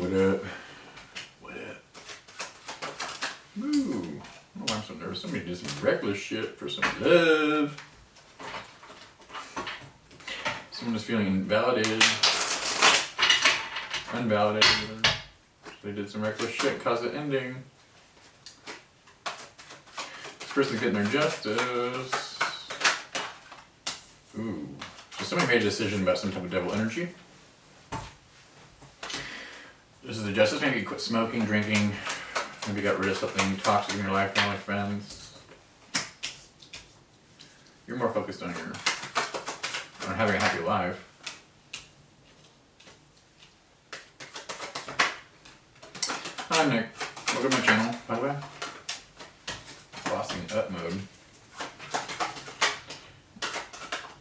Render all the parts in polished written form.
What up? What up? Ooh. Oh, I'm so nervous. Somebody did some reckless shit for some love. Someone is feeling invalidated. Unvalidated. They did some reckless shit, caused the ending. This person's getting their justice. Ooh. So somebody made a decision about some type of devil energy. This is the justice. Maybe you quit smoking, drinking. Maybe you got rid of something toxic in your life, family, friends. You're more focused on having a happy life. Hi Nick, welcome to my channel, by the way. Bossing up mode.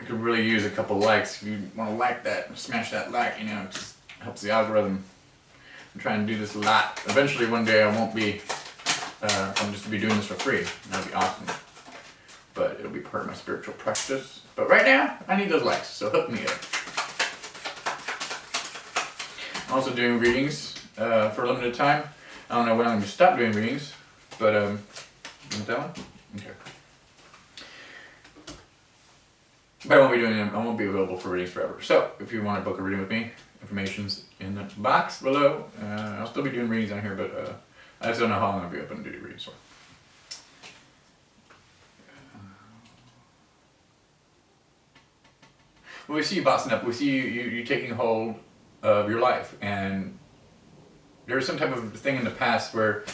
I could really use a couple likes. If you want to like that, smash that like, you know, it just helps the algorithm. I'm trying to do this a lot. Eventually one day I won't be, I'm just be doing this for free. That'll be awesome. But it'll be part of my spiritual practice. But right now, I need those likes, so hook me up. I'm also doing readings for a limited time. I don't know when I'm going to stop doing readings, but, you want that one? Okay. But I won't be available for readings forever. So, if you want to book a reading with me, information's in the box below. I'll still be doing readings on here, but I just don't know how long I'll be open to do readings for. Well, we see you bossing up. We see you taking hold of your life, and there was some type of thing in the past where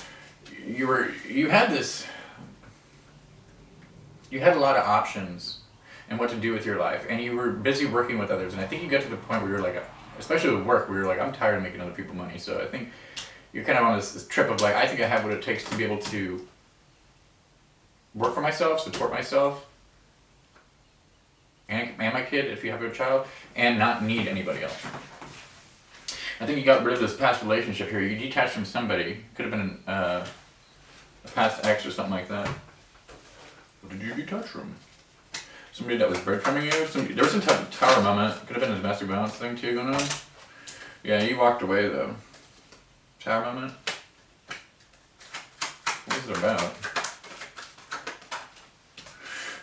you had a lot of options and what to do with your life, and you were busy working with others. And I think you got to the point where you're like, especially with work, where you're like, I'm tired of making other people money. So I think you're kind of on this trip of like, I think I have what it takes to be able to work for myself, support myself, and my kid, if you have a child, and not need anybody else. I think you got rid of this past relationship here. You detached from somebody. Could have been a past ex or something like that. What did you detach from? Somebody that was breadcrumbing you? There was some type of tower moment. Could have been a domestic violence thing too going on. Yeah, you walked away though. Tower moment? What is it about?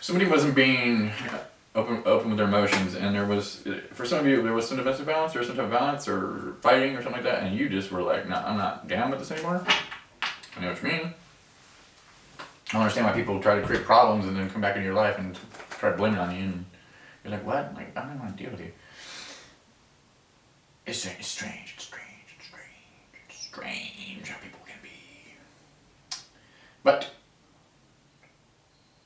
Somebody wasn't being open with their emotions, and there was, for some of you, there was some domestic violence, there was some type of violence or fighting or something like that, and you just were like, no, I'm not down with this anymore. I know what you mean. I don't understand why people try to create problems and then come back into your life and try to blame it on you, and you're like, what? Like, I don't want to deal with you. It's strange how people can be. But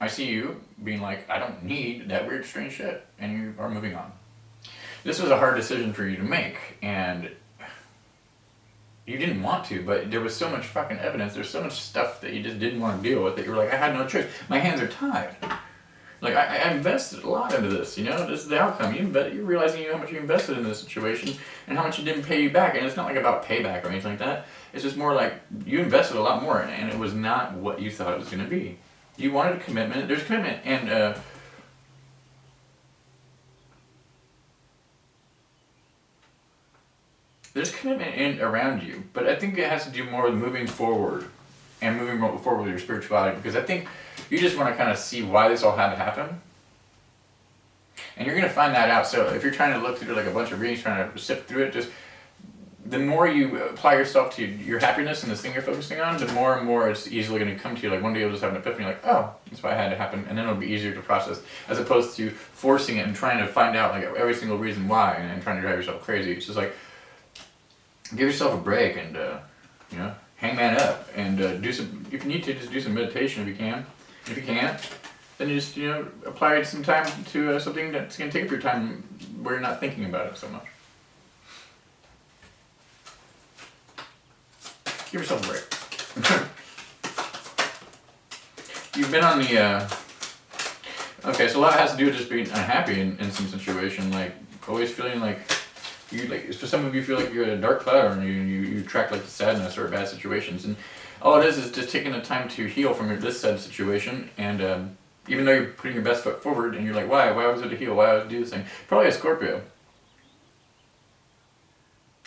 I see you being like, I don't need that weird, strange shit, and you are moving on. This was a hard decision for you to make, and you didn't want to, but there was so much fucking evidence, there's so much stuff that you just didn't want to deal with that you were like, I had no choice. My hands are tied. Like, I invested a lot into this, you know, this is the outcome. You're realizing how much you invested in this situation and how much it didn't pay you back, and it's not like about payback or anything like that. It's just more like, you invested a lot more in it, and it was not what you thought it was going to be. You wanted a commitment. There's commitment, and there's commitment in around you. But I think it has to do more with moving forward, and moving forward with your spirituality. Because I think you just want to kind of see why this all had to happen, and you're going to find that out. So if you're trying to look through like a bunch of readings, trying to sift through it, just the more you apply yourself to your happiness and this thing you're focusing on, the more and more it's easily going to come to you. Like one day you'll just have an epiphany, like, oh, that's why it had to happen, and then it'll be easier to process, as opposed to forcing it and trying to find out like every single reason why and trying to drive yourself crazy. It's just like, give yourself a break and you know, hang that up and do some. If you need to, just do some meditation if you can. If you can't, then you just, you know, apply some time to something that's going to take up your time where you're not thinking about it so much. Give yourself a break. You've been on the, okay, so a lot has to do with just being unhappy in some situation, like always feeling like, for some of you feel like you're in a dark cloud and you track like the sadness or bad situations, and all it is just taking the time to heal from this sad situation, and even though you're putting your best foot forward and you're like, why was it to heal, why was it to do this thing? Probably a Scorpio.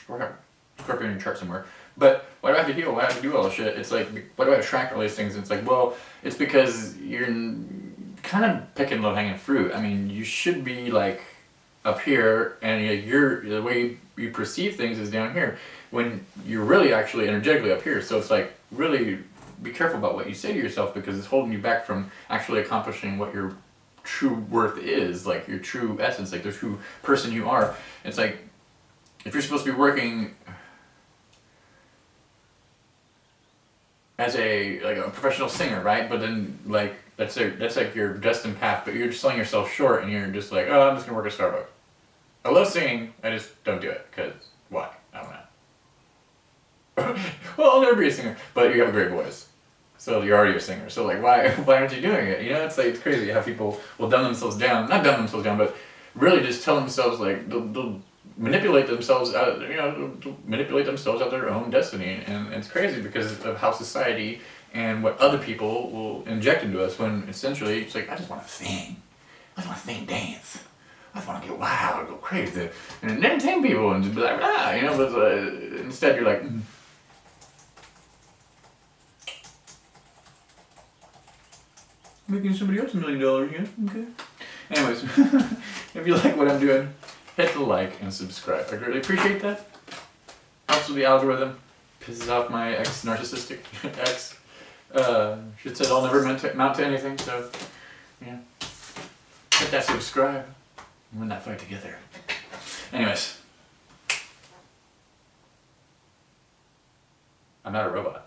Whatever. Scorpio in your chart somewhere. But why do I have to heal? Why do I have to do all this shit? It's like, why do I attract all these things? It's like, well, it's because you're kind of picking low-hanging fruit. I mean, you should be like up here, and the way you perceive things is down here, when you're really actually energetically up here. So it's like, really be careful about what you say to yourself, because it's holding you back from actually accomplishing what your true worth is, like your true essence, like the true person you are. It's like, if you're supposed to be working as a professional singer, right? But then like that's like your destined path, but you're just selling yourself short, and you're just like, oh, I'm just gonna work at Starbucks. I love singing, I just don't do it, because why? I don't know. Well, I'll never be a singer, but you have a great voice, so you're already a singer. So like, why aren't you doing it? You know, it's like, it's crazy how people will dumb themselves down, not dumb themselves down, but really just tell themselves, like, they'll manipulate themselves out, manipulate themselves out their own destiny, and it's crazy because of how society and what other people will inject into us, when essentially it's like, I just want to sing, I just want to sing and dance, I just want to get wild, go crazy, and entertain people, and just be like, but instead you're like, making somebody else $1 million, yeah, okay. Anyways, if you like what I'm doing, hit the like and subscribe. I greatly appreciate that. Helps with the algorithm. Pisses off my ex-narcissistic ex. She said I'll never amount to anything, so yeah. Hit that subscribe. Win that fight together. Anyways. I'm not a robot.